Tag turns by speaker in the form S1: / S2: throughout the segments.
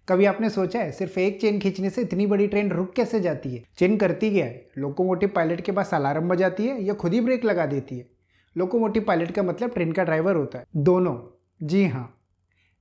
S1: कभी आपने सोचा है सिर्फ एक चेन खींचने से इतनी बड़ी ट्रेन रुक कैसे जाती है? चेन करती क्या है? लोकोमोटिव पायलट के पास अलार्म बजाती है या खुद ही ब्रेक लगा देती है? लोकोमोटिव पायलट का मतलब ट्रेन का ड्राइवर होता है। दोनों। जी हाँ,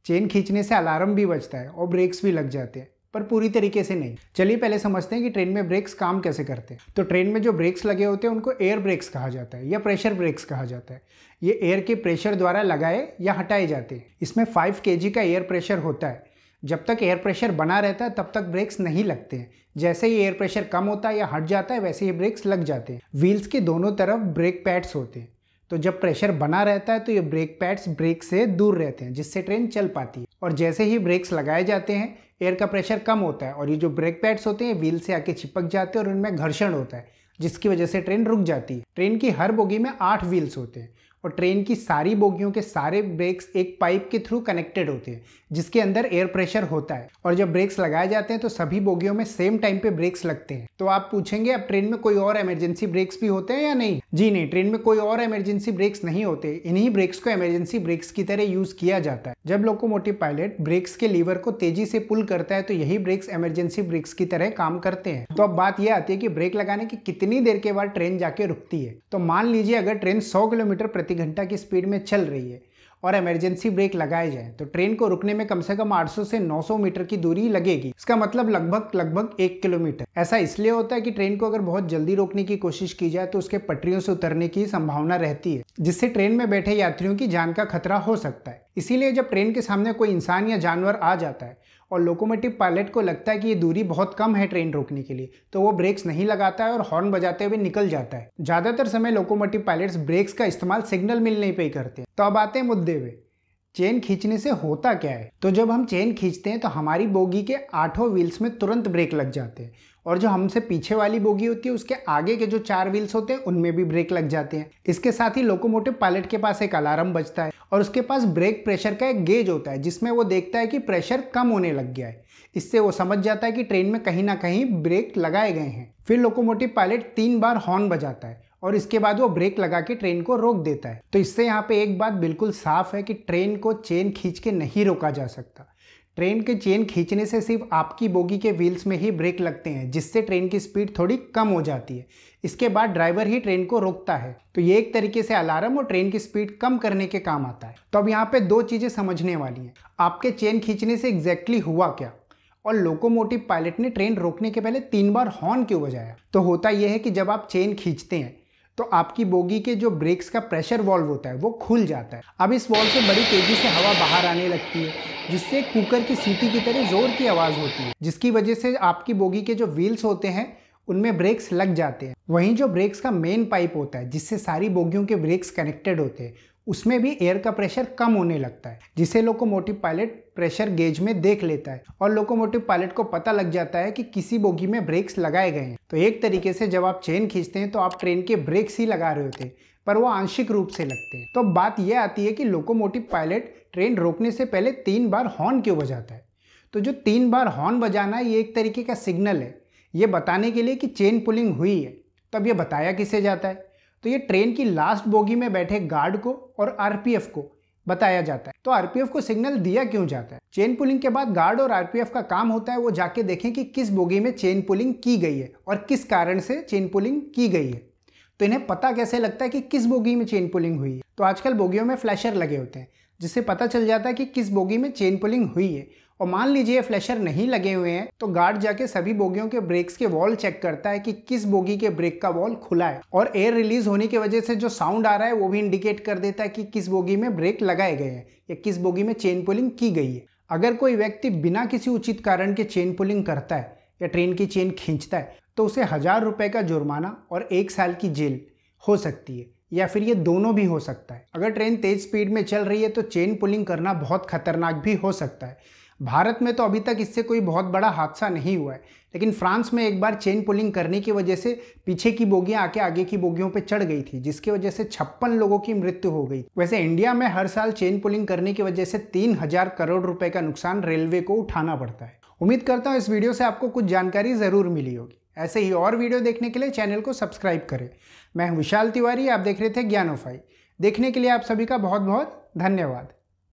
S1: चेन खींचने से अलार्म भी बजता है और ब्रेक्स भी लग जाते हैं, पर पूरी तरीके से नहीं। चलिए पहले समझते हैं कि ट्रेन में ब्रेक्स काम कैसे करते हैं। तो ट्रेन में जो ब्रेक्स लगे होते हैं उनको एयर ब्रेक्स कहा जाता है या प्रेशर ब्रेक्स कहा जाता है। ये एयर के प्रेशर द्वारा लगाए या हटाए जाते हैं। इसमें 5 kg का एयर प्रेशर होता है। जब तक एयर प्रेशर बना रहता है तब तक ब्रेक्स नहीं लगते हैं। जैसे ही एयर प्रेशर कम होता है या हट जाता है वैसे ही ब्रेक्स लग जाते हैं। व्हील्स के दोनों तरफ ब्रेक पैड्स होते हैं। तो जब प्रेशर बना रहता है तो ये ब्रेक पैड्स ब्रेक से दूर रहते हैं, जिससे ट्रेन चल पाती है। और जैसे ही ब्रेक्स लगाए जाते हैं एयर का प्रेशर कम होता है और ये जो ब्रेक पैड्स होते हैं व्हील से आके चिपक जाते हैं और उनमें घर्षण होता है, जिसकी वजह से ट्रेन रुक जाती है। ट्रेन की हर बोगी में 8 व्हील्स होते हैं और ट्रेन की सारी बोगियों के सारे ब्रेक्स एक पाइप के थ्रू कनेक्टेड होते हैं, जिसके अंदर एयर प्रेशर होता है। और जब ब्रेक्स लगाए जाते हैं तो सभी बोगियों में सेम टाइम पे ब्रेक्स लगते हैं। तो आप पूछेंगे अब ट्रेन में कोई और इमरजेंसी ब्रेक्स भी होते हैं या नहीं? जी नहीं, ट्रेन में कोई और इमरजेंसी ब्रेक्स नहीं होते। इन्हीं ब्रेक्स को इमरजेंसी ब्रेक्स की तरह यूज किया जाता है। जब लोकोमोटिव पायलट ब्रेक्स के लीवर को तेजी से पुल करता है तो यही ब्रेक्स इमरजेंसी ब्रेक्स की तरह काम करते हैं। तो अब बात यह आती है कि ब्रेक लगाने की कितनी देर के बाद ट्रेन जाके रुकती है। तो मान लीजिए अगर ट्रेन 100 किलोमीटर प्रति घंटा की स्पीड में चल रही है और इमरजेंसी ब्रेक लगाए जाए तो ट्रेन को रुकने में कम से कम 800 से 900 मीटर की दूरी लगेगी। इसका मतलब लगभग 1 किलोमीटर। ऐसा इसलिए होता है कि ट्रेन को अगर बहुत जल्दी रोकने की कोशिश की जाए तो उसके पटरियों से उतरने की संभावना रहती है, जिससे ट्रेन में बैठे यात्रियों की जान का खतरा हो सकता है। इसीलिए जब ट्रेन के सामने कोई इंसान या जानवर आ जाता है और लोकोमोटिव पायलट को लगता है कि ये दूरी बहुत कम है ट्रेन रोकने के लिए, तो वो ब्रेक्स नहीं लगाता है और हॉर्न बजाते हुए निकल जाता है। ज्यादातर समय लोकोमोटिव पायलट्स ब्रेक्स का इस्तेमाल सिग्नल मिलने पे ही करते हैं। तो अब आते हैं मुद्दे पे, चेन खींचने से होता क्या है? तो जब हम चेन खींचते हैं तो हमारी बोगी के 8 व्हील्स में तुरंत ब्रेक लग जाते हैं और जो हमसे पीछे वाली बोगी होती है उसके आगे के जो 4 व्हील्स होते हैं उनमें भी ब्रेक लग जाते हैं। इसके साथ ही लोकोमोटिव पायलट के पास एक अलार्म बजता है और उसके पास ब्रेक प्रेशर का एक गेज होता है, जिसमें वो देखता है कि प्रेशर कम होने लग गया है। इससे वो समझ जाता है कि ट्रेन में कहीं ना कहीं ब्रेक लगाए गए हैं। फिर लोकोमोटिव पायलट 3 बार हॉर्न बजाता है और इसके बाद वो ब्रेक लगा के ट्रेन को रोक देता है। तो इससे यहाँ पे एक बात बिल्कुल साफ है कि ट्रेन को चेन खींच के नहीं रोका जा सकता। ट्रेन के चेन खींचने से सिर्फ आपकी बोगी के व्हील्स में ही ब्रेक लगते हैं, जिससे ट्रेन की स्पीड थोड़ी कम हो जाती है। इसके बाद ड्राइवर ही ट्रेन को रोकता है। तो ये एक तरीके से अलार्म और ट्रेन की स्पीड कम करने के काम आता है। तो अब यहाँ पे 2 चीजें समझने वाली हैं। आपके चेन खींचने से एग्जैक्टली हुआ क्या और लोकोमोटिव पायलट ने ट्रेन रोकने के पहले 3 बार हॉर्न क्यों बजाया? तो होता यह है कि जब आप चेन खींचते हैं तो आपकी बोगी के जो ब्रेक्स का प्रेशर वॉल्व होता है वो खुल जाता है। अब इस वॉल्व से बड़ी तेजी से हवा बाहर आने लगती है, जिससे कुकर की सीटी की तरह जोर की आवाज होती है, जिसकी वजह से आपकी बोगी के जो व्हील्स होते हैं उनमें ब्रेक्स लग जाते हैं। वहीं जो ब्रेक्स का मेन पाइप होता है जिससे सारी बोगियों के ब्रेक्स कनेक्टेड होते हैं उसमें भी एयर का प्रेशर कम होने लगता है, जिसे लोकोमोटिव पायलट प्रेशर गेज में देख लेता है और लोकोमोटिव पायलट को पता लग जाता है कि किसी बोगी में ब्रेक्स लगाए गए हैं। तो एक तरीके से जब आप चेन खींचते हैं तो आप ट्रेन के ब्रेक्स ही लगा रहे होते हैं, पर वो आंशिक रूप से लगते हैं। तो बात यह आती है कि लोकोमोटिव पायलट ट्रेन रोकने से पहले 3 बार हॉर्न क्यों बजाता है? तो जो 3 बार हॉर्न बजाना ये एक तरीके का सिग्नल है, ये बताने के लिए कि चेन पुलिंग हुई है। तब ये बताया किसे जाता है? तो ये ट्रेन की लास्ट बोगी में बैठे गार्ड को और आरपीएफ को बताया जाता है। तो आरपीएफ को सिग्नल दिया क्यों जाता है? चेन पुलिंग के बाद गार्ड और आरपीएफ का काम होता है वो जाके देखें कि किस बोगी में चेन पुलिंग की गई है और किस कारण से चेन पुलिंग की गई है। तो इन्हें पता कैसे लगता है कि किस बोगी में चेन पुलिंग हुई है? तो आजकल बोगियों में फ्लैशर लगे होते हैं, जिससे पता चल जाता है कि किस बोगी में चेन पुलिंग हुई है। और मान लीजिए फ्लैशर नहीं लगे हुए हैं तो गार्ड जाके सभी बोगियों के ब्रेक्स के वॉल चेक करता है कि किस बोगी के ब्रेक का वॉल खुला है, और एयर रिलीज होने की वजह से जो साउंड आ रहा है वो भी इंडिकेट कर देता है कि किस बोगी में ब्रेक लगाए गए हैं या किस बोगी में चेन पुलिंग की गई है। अगर कोई व्यक्ति बिना किसी उचित कारण के चेन पुलिंग करता है या ट्रेन की चेन खींचता है तो उसे 1000 रुपए का जुर्माना और 1 साल की जेल हो सकती है, या फिर ये दोनों भी हो सकता है। अगर ट्रेन तेज स्पीड में चल रही है तो चेन पुलिंग करना बहुत खतरनाक भी हो सकता है। भारत में तो अभी तक इससे कोई बहुत बड़ा हादसा नहीं हुआ है, लेकिन फ्रांस में एक बार चेन पुलिंग करने की वजह से पीछे की बोगियां आके आगे की बोगियों पे चढ़ गई थी, जिसकी वजह से 56 लोगों की मृत्यु हो गई। वैसे इंडिया में हर साल चेन पुलिंग करने की वजह से 3000 करोड़ रुपए का नुकसान रेलवे को उठाना पड़ता है। उम्मीद करता हूँ इस वीडियो से आपको कुछ जानकारी जरूर मिली होगी। ऐसे ही और वीडियो देखने के लिए चैनल को सब्सक्राइब करें। मैं हूं विशाल तिवारी, आप देख रहे थे ज्ञानोफाई। देखने के लिए आप सभी का बहुत बहुत धन्यवाद।